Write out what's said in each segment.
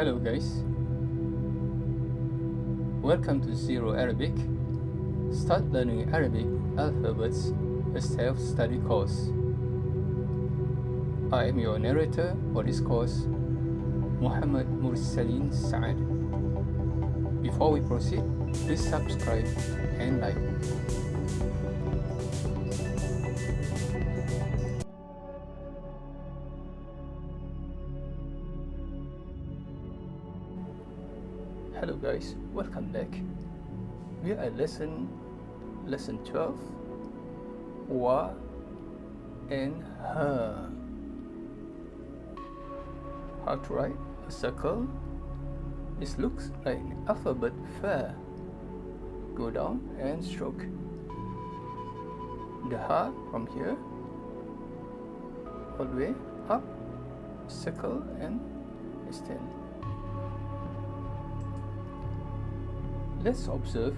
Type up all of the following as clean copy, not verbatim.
Hello guys, welcome to Zero Arabic. Start learning Arabic alphabets, a self-study course. I am your narrator for this course, Muhammad Mursalin Saad. Before we proceed, please subscribe and like. Hello guys, welcome back. We are at lesson 12, wa and ha. How to write a circle? It looks like alphabet fa. Go down and stroke. The ha from here all the way up, circle and extend. Let's observe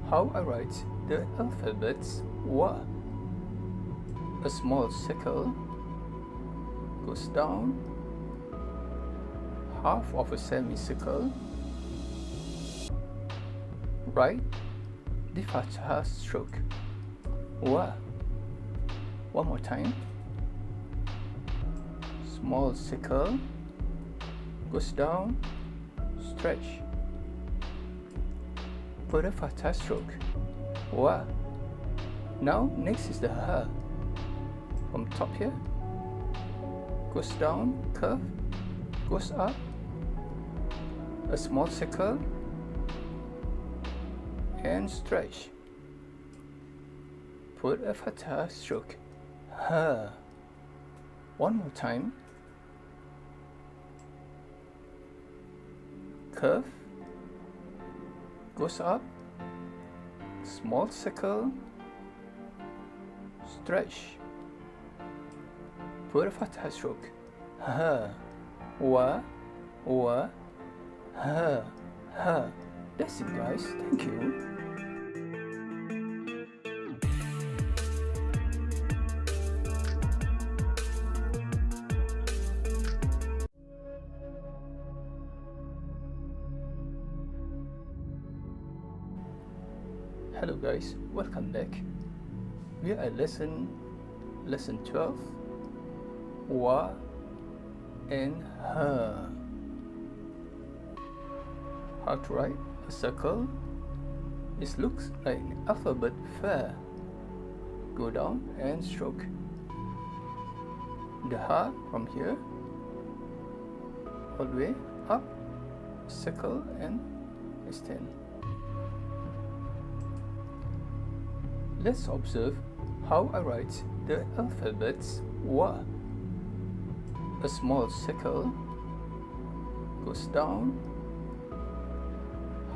how I write the alphabets wa. A small circle goes down, half of a semicircle, right the fathah stroke, wa. One more time. Small circle goes down, stretch, put a fathah stroke, wa. Now next is the ha. From top here, goes down, curve, goes up, a small circle, and stretch. Put a fathah stroke, ha. One more time. Curve, goes up, small circle, stretch, put a fathah stroke, ha, wa, ha, ha. That's it guys, thank you. Hello guys, welcome back. We are at lesson 12, wa and ha. How to write a circle? It looks like alphabet fa. Go down and stroke. The ha from here all the way up, circle and extend. Let's observe how I write the alphabets wa. A small circle goes down,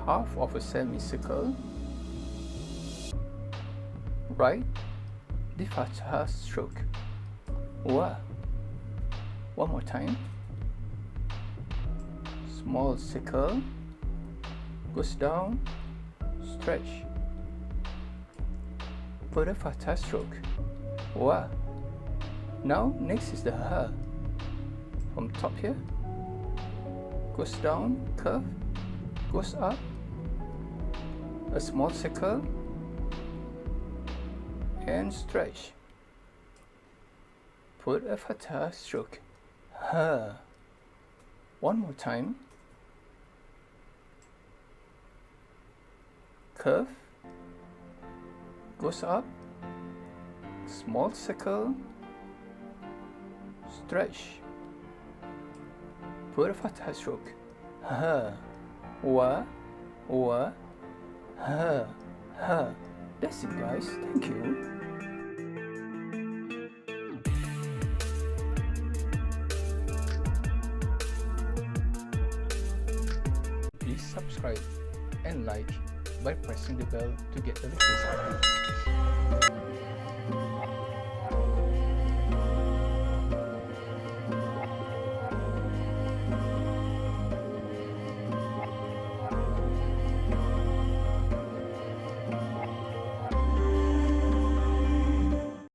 half of a semicircle, right the fathah stroke, wa. One more time. Small circle goes down, stretch, put a fathah stroke, wa. Now next is the ha. From top here, goes down, curve, goes up, a small circle, and stretch. Put a fathah stroke, ha. One more time. Curve, goes up, small circle, stretch, put a fathah stroke, ha, wa, ha, ha. That's it guys, thank you. Please subscribe and like by pressing the bell to get notifications.